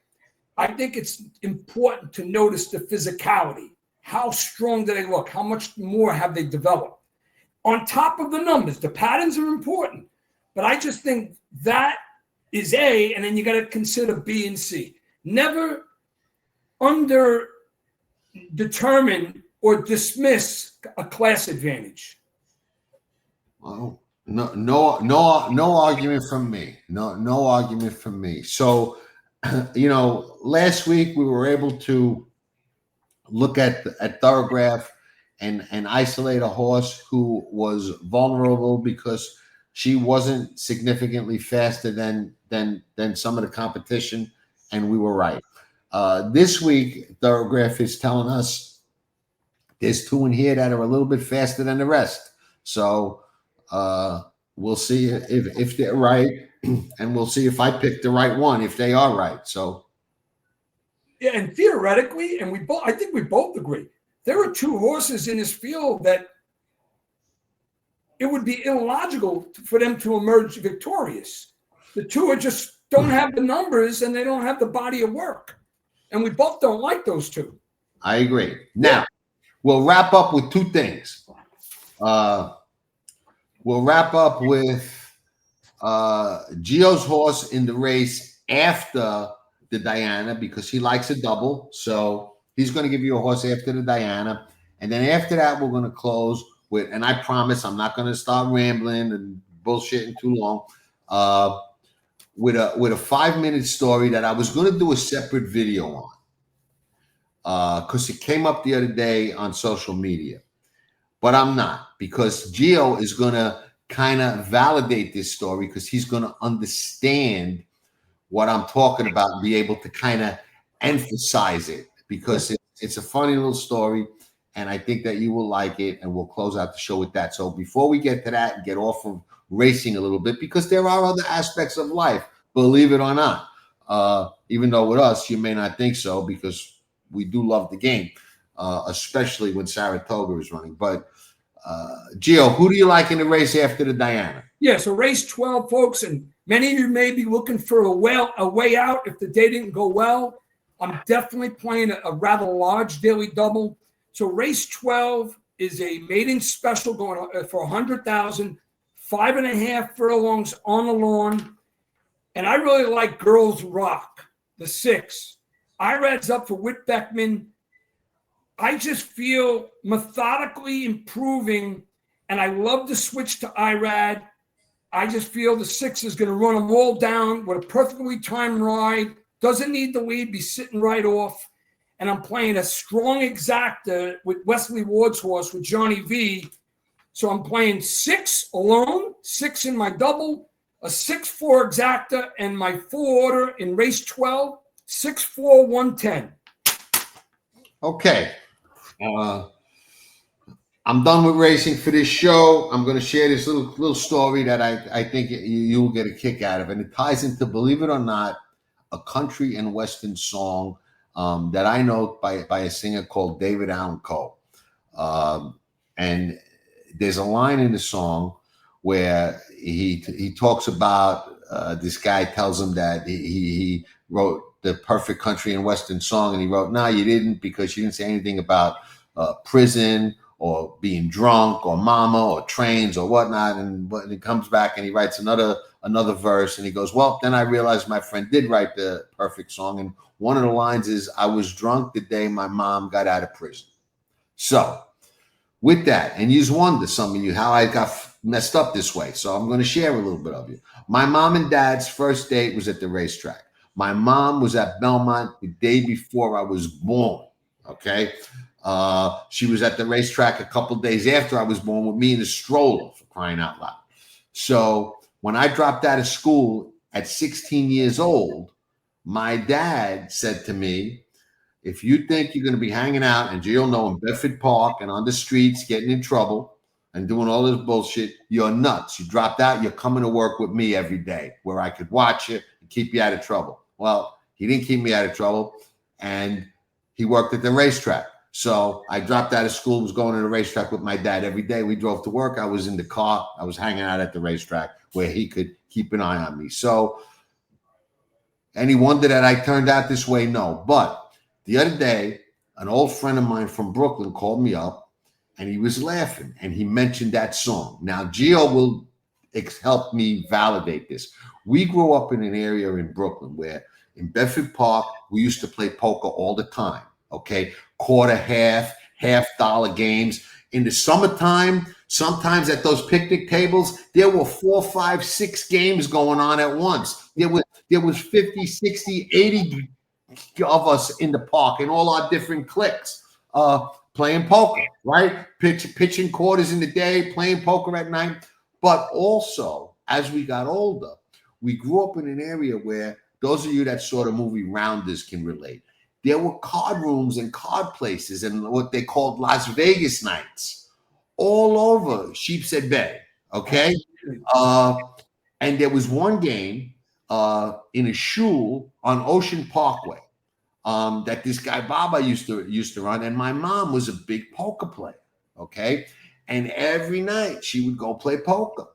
I think it's important to notice the physicality. How strong do they look? How much more have they developed? On top of the numbers, the patterns are important, but I just think that is A, and then you got to consider B and C. Never determine or dismiss a class advantage. Oh. No argument from me. No argument from me. So, you know, last week we were able to look at Thorograph and isolate a horse who was vulnerable because she wasn't significantly faster than some of the competition, and we were right. This week, Thorograph is telling us there's 2 in here that are a little bit faster than the rest. So we'll see if they're right, and we'll see if I picked the right one, if they are right. So yeah, and theoretically, and I think we both agree, there are 2 horses in this field that it would be illogical for them to emerge victorious. The 2 don't have the numbers and they don't have the body of work. And we both don't like those 2. I agree. Now, we'll wrap up with 2 things. We'll wrap up with Geo's horse in the race after the Diana because he likes a double. So he's going to give you a horse after the Diana. And then after that, we're going to close with, and I promise I'm not going to start rambling and bullshitting too long, with a 5-minute story that I was going to do a separate video on because it came up the other day on social media. But I'm not, because Geo is going to kind of validate this story because he's going to understand what I'm talking about and be able to kind of emphasize it because it's a funny little story. And I think that you will like it, and we'll close out the show with that. So before we get to that and get off of racing a little bit, because there are other aspects of life, believe it or not, even though with us, you may not think so because we do love the game, especially when Saratoga is running. But Gio, who do you like in the race after the Diana? Yeah, so race 12, folks, and many of you may be looking for a way out if the day didn't go well. I'm definitely playing a rather large daily double. So race 12 is a maiden special going on for 100,000, 5.5 furlongs on the lawn. And I really like Girls Rock, the 6. Irad's up for Whit Beckman. I just feel methodically improving, and I love the switch to Irad. I just feel the 6 is going to run them all down with a perfectly timed ride. Doesn't need the lead, be sitting right off. And I'm playing a strong exacta with Wesley Ward's horse with Johnny V. So I'm playing 6 alone, 6 in my double, a 6-4 exacta, and my full order in race 12, 6-4, 110. Okay. I'm done with racing for this show. I'm going to share this little story that I think you'll get a kick out of. And it ties into, believe it or not, a country and western song that I know by a singer called David Allan Coe. And there's a line in the song where he talks about this guy tells him that he wrote the perfect country and western song, and he wrote, "No, you didn't, because you didn't say anything about prison or being drunk or mama or trains or whatnot." And he comes back and he writes another verse, and he goes, "Well, then I realized my friend did write the perfect song, and one of the lines is, I was drunk the day my mom got out of prison." So with that, and you wonder, some of you, how I got messed up this way. So I'm going to share a little bit of you. My mom and dad's first date was at the racetrack. My mom was at Belmont the day before I was born. Okay. She was at the racetrack a couple days after I was born with me in a stroller, for crying out loud. So when I dropped out of school at 16 years old, my dad said to me, "If you think you're going to be hanging out, and you'll know, in Bedford Park and on the streets getting in trouble and doing all this bullshit, you're nuts. You dropped out, you're coming to work with me every day where I could watch you and keep you out of trouble." Well, he didn't keep me out of trouble, and he worked at the racetrack. So I dropped out of school, was going to the racetrack with my dad every day. We drove to work. I was in the car. I was hanging out at the racetrack where he could keep an eye on me. So any wonder that I turned out this way? No. But the other day, an old friend of mine from Brooklyn called me up, and he was laughing, and he mentioned that song. Now, Gio will help me validate this. We grew up in an area in Brooklyn where in Bedford Park, we used to play poker all the time, okay? Quarter, half dollar games. In the summertime, sometimes at those picnic tables, there were 4, 5, 6 games going on at once. There was 50, 60, 80 of us in the park in all our different cliques playing poker, right? Pitching quarters in the day, playing poker at night. But also, as we got older, we grew up in an area where those of you that saw the movie Rounders can relate. There were card rooms and card places and what they called Las Vegas nights all over Sheepshead Bay, okay? And there was one game in a shul on Ocean Parkway that this guy Baba used to run, and my mom was a big poker player, okay? And every night she would go play poker.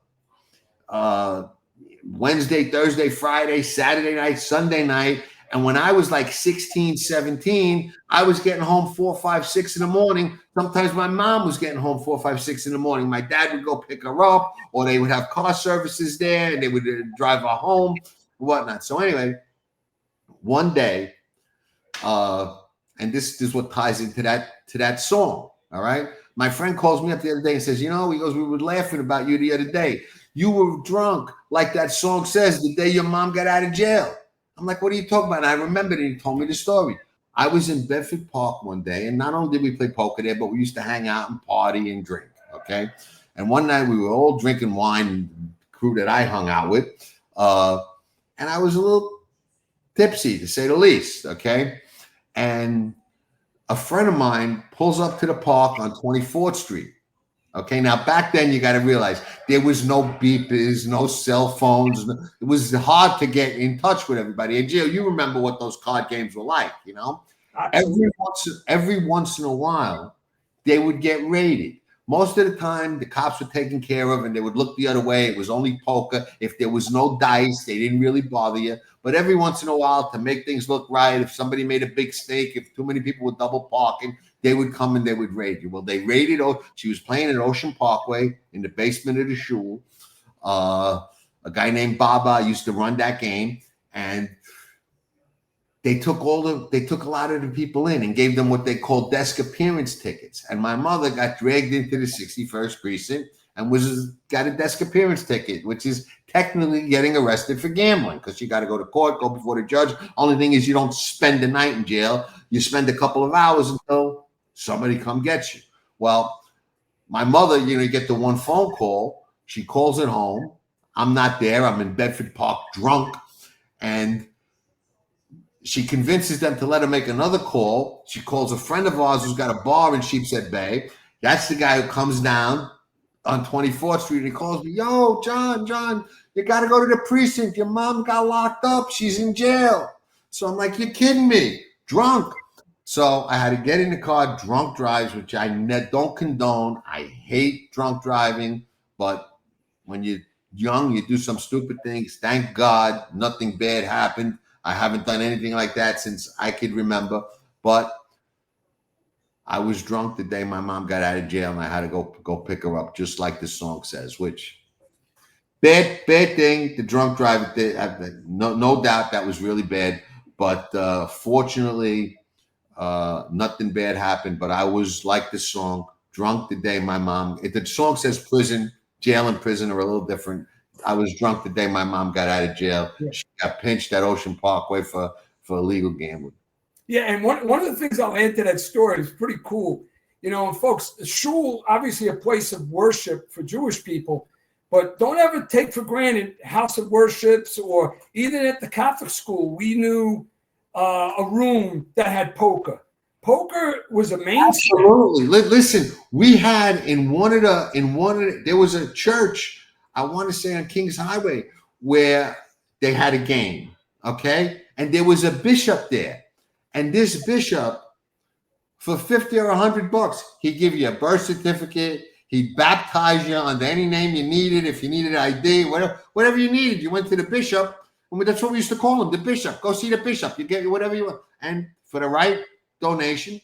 Wednesday, Thursday, Friday, Saturday night, Sunday night. And when I was like 16, 17, I was getting home 4, 5, 6 in the morning. Sometimes my mom was getting home 4, 5, 6 in the morning. My dad would go pick her up, or they would have car services there, and they would drive her home, whatnot. So anyway, one day, and this is what ties into that song. All right. My friend calls me up the other day and says, he goes, we were laughing about you the other day. You were drunk, like that song says, the day your mom got out of jail. I'm like, what are you talking about? And I remembered it. He told me the story. I was in Bedford Park one day, and not only did we play poker there, but we used to hang out and party and drink. Okay. And one night we were all drinking wine, the crew that I hung out with. And I was a little tipsy, to say the least. Okay. And a friend of mine pulls up to the park on 24th Street. Okay. Now, back then, you got to realize there was no beepers, no cell phones. It was hard to get in touch with everybody. And Gio, you remember what those card games were like, Every once in a while, they would get raided. Most of the time, the cops were taken care of, and they would look the other way. It was only poker. If there was no dice, they didn't really bother you. But every once in a while, to make things look right, if somebody made a big stake, if too many people were double parking, they would come and they would raid you. Well, they raided. She was playing at Ocean Parkway in the basement of the shul. A guy named Baba used to run that game, and they took a lot of the people in and gave them what they called desk appearance tickets. And my mother got dragged into the 61st precinct and got a desk appearance ticket, which is technically getting arrested for gambling, because you got to go to court, go before the judge. Only thing is, you don't spend the night in jail. You spend a couple of hours until somebody come get you. Well, my mother, you get the one phone call. She calls it home. I'm not there. I'm in Bedford Park drunk. And she convinces them to let her make another call. She calls a friend of ours who's got a bar in Sheepshead Bay. That's the guy who comes down on 24th Street. And he calls me, yo, John, you got to go to the precinct. Your mom got locked up. She's in jail. So I'm like, you're kidding me. Drunk. So I had to get in the car, drunk drives, which I don't condone. I hate drunk driving. But when you're young, you do some stupid things. Thank God nothing bad happened. I haven't done anything like that since I could remember. But I was drunk the day my mom got out of jail, and I had to go pick her up, just like the song says, which bad thing. The drunk driver did. No doubt that was really bad. But fortunately, nothing bad happened. But I was, like the song, drunk the day my mom. If the song says prison, jail and prison are a little different. I was drunk the day my mom got out of jail. Yeah. She got pinched at Ocean Parkway for illegal gambling. Yeah, and one of the things I'll add to that story is pretty cool. And folks, the shul, obviously a place of worship for Jewish people, but don't ever take for granted house of worships, or even at the Catholic school, we knew a room that had poker. Poker was a mainstay. Absolutely. Listen, we had in one of the there was a church, I want to say on Kings Highway, where they had a game, okay? And there was a bishop there. And this bishop, for $50 or $100, he'd give you a birth certificate. He'd baptize you under any name you needed. If you needed ID, whatever you needed, you went to the bishop. I mean, that's what we used to call him, the bishop. Go see the bishop. You get whatever you want. And for the right donation.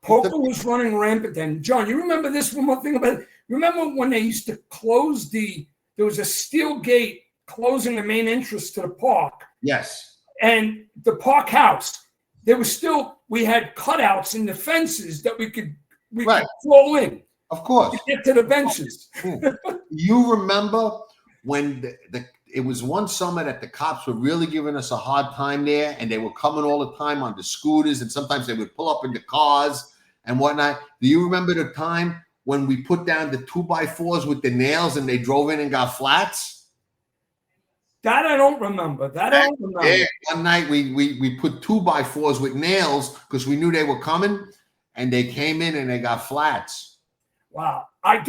Poker was running rampant then. John, you remember this one more thing about it? Remember when they used to close there was a steel gate closing the main entrance to the park. Yes. And the park house, we had cutouts in the fences that we could fall in. Of course. To get to the benches. You remember when it was one summer that the cops were really giving us a hard time there, and they were coming all the time on the scooters, and sometimes they would pull up in the cars and whatnot. Do you remember the time when we put down the 2x4s with the nails and they drove in and got flats? That I don't remember. Yeah, one night we put 2x4s with nails because we knew they were coming, and they came in and they got flats. Wow. I'll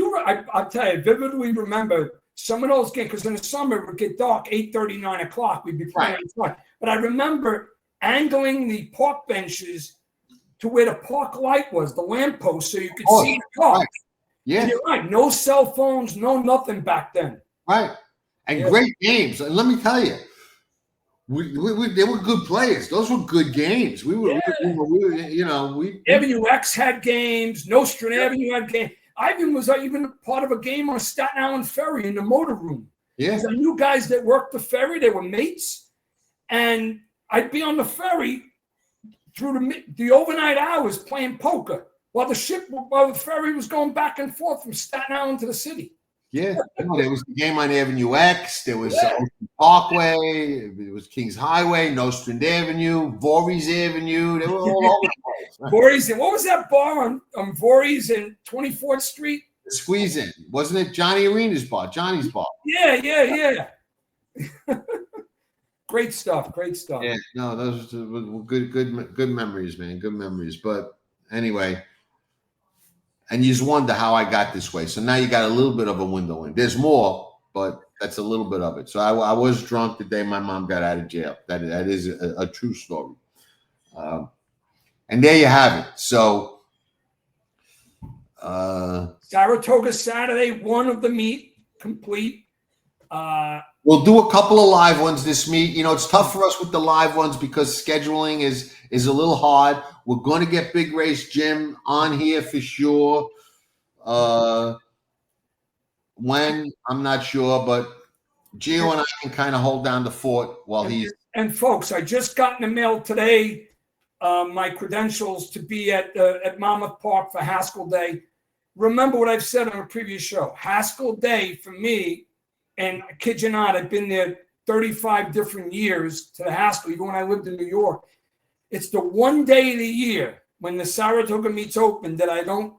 tell you, I vividly remember some of those games, because in the summer it would get dark, 8:30, 9 o'clock. We'd be playing outside. But I remember angling the park benches to where the park light was, the lamppost, so you could see the car. Right. Yeah. And you're right. No cell phones, no nothing back then. Right. And great games. And let me tell you, they were good players. Those were good games. Avenue X had games. Nostrand Avenue had games. Ivan was even part of a game on Staten Island Ferry in the motor room. Yeah. I knew guys that worked the ferry. They were mates. And I'd be on the ferry through the overnight hours playing poker while the ferry was going back and forth from Staten Island to the city. Yeah, there was the game on Avenue X. There was Ocean Parkway. There was Kings Highway, Nostrand Avenue, Voorhees Avenue. They were all over the place. Voorhees, and what was that bar on Voorhees and 24th Street? Squeeze In, wasn't it? Johnny's bar. Yeah. Great stuff. Yeah, no, those were good memories, man. Good memories. But anyway, and you just wonder how I got this way. So now you got a little bit of a window in. There's more, but that's a little bit of it. So I was drunk the day my mom got out of jail. That is a true story. And there you have it. So Saratoga Saturday, one of the meet complete. We'll do a couple of live ones this meet. It's tough for us with the live ones because scheduling is a little hard. We're going to get Big Race Jim on here for sure. When, I'm not sure, but Geo and I can kind of hold down the fort while he's. And folks, I just got in the mail today my credentials to be at Monmouth Park for Haskell Day. Remember what I've said on a previous show. Haskell Day for me, and I kid you not, I've been there 35 different years to the Haskell, even when I lived in New York. It's the one day of the year when the Saratoga meets open that I don't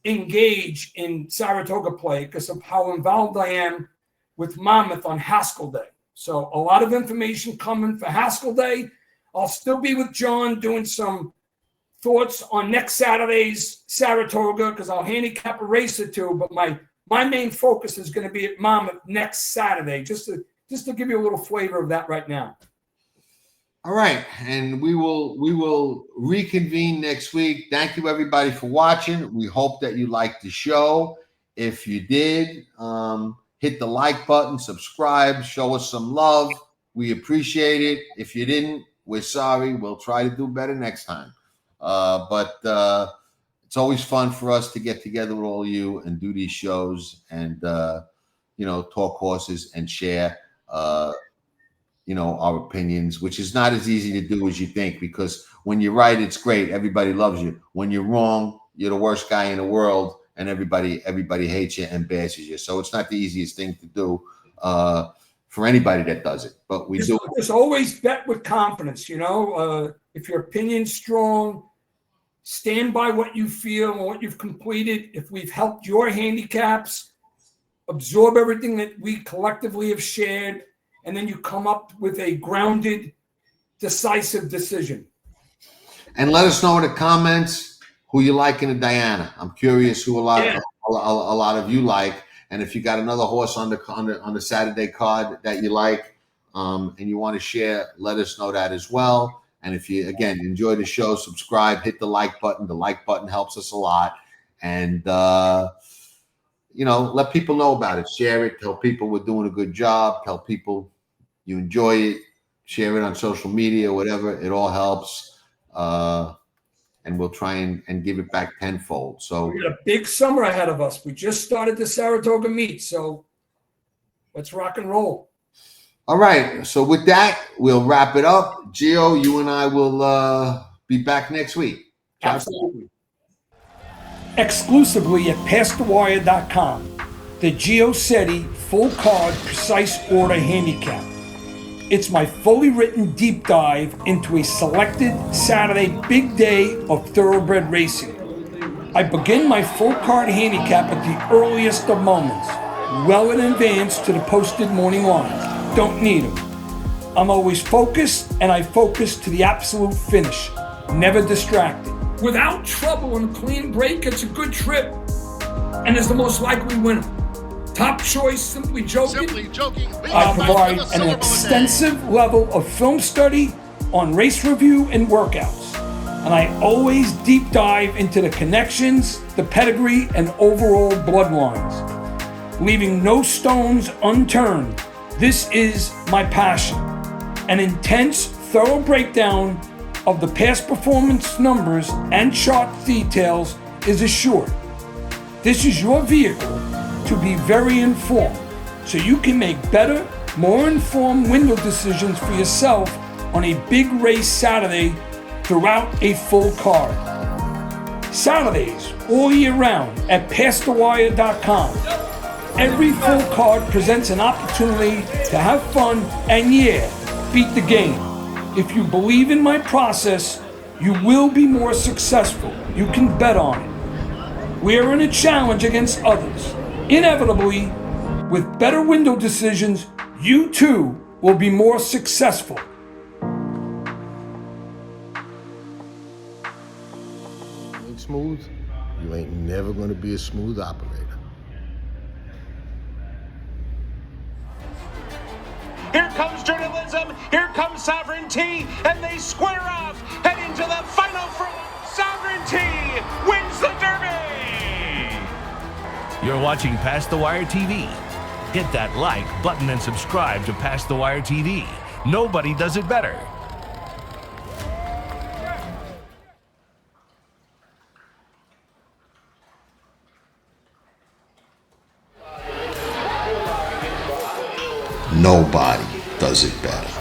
engage in Saratoga play because of how involved I am with Monmouth on Haskell Day. So a lot of information coming for Haskell Day. I'll still be with John doing some thoughts on next Saturday's Saratoga because I'll handicap a race or two, but my main focus is going to be at Monmouth next Saturday, just to give you a little flavor of that right now. All right, and we will reconvene next week. Thank you everybody for watching. We hope that you liked the show. If you did, hit the like button, subscribe, show us some love. We appreciate it. If you didn't, we're sorry. We'll try to do better next time. But it's always fun for us to get together with all of you and do these shows and, talk horses and share, our opinions, which is not as easy to do as you think, because when you're right, it's great. Everybody loves you. When you're wrong, you're the worst guy in the world and everybody hates you and bashes you. So it's not the easiest thing to do for anybody that does it, but we do. Just always bet with confidence, if your opinion's strong, stand by what you feel and what you've completed. If we've helped your handicaps, absorb everything that we collectively have shared, and then you come up with a grounded, decisive decision. And let us know in the comments who you like in the Diana. I'm curious who a lot of you like, and if you got another horse on the Saturday card that you like, and you want to share, let us know that as well. And if you, again, enjoy the show, subscribe, hit the like button. The like button helps us a lot. And, let people know about it. Share it. Tell people we're doing a good job. Tell people you enjoy it. Share it on social media, whatever. It all helps. And we'll try and give it back tenfold. So we got a big summer ahead of us. We just started the Saratoga meet. So let's rock and roll. All right. So with that, we'll wrap it up. Geo, you and I will be back next week. Absolutely. Exclusively at PassTheWire.com, the Geo Seti full card precise order handicap. It's my fully written deep dive into a selected Saturday big day of thoroughbred racing. I begin my full card handicap at the earliest of moments, well in advance to the posted morning lines. Don't need them. I'm always focused, and I focus to the absolute finish, never distracted. Without trouble and clean break, it's a good trip, and is the most likely winner. Top choice, Simply Joking. I provide an extensive level of film study on race review and workouts, and I always deep dive into the connections, the pedigree, and overall bloodlines, leaving no stones unturned. This is my passion. An intense, thorough breakdown of the past performance numbers and chart details is assured. This is your vehicle to be very informed, so you can make better, more informed window decisions for yourself on a big race Saturday throughout a full card. Saturdays all year round at PassTheWire.com. Every full card presents an opportunity to have fun and beat the game. If you believe in my process, you will be more successful. You can bet on it. We are in a challenge against others. Inevitably, with better window decisions, you too will be more successful. Ain't smooth, you ain't never gonna be a smooth operator. Here comes journalism, here comes sovereignty, and they square off, head into the final front. Sovereignty wins the Derby! You're watching Past the Wire TV. Hit that like button and subscribe to Past the Wire TV. Nobody does it better. Nobody does it better.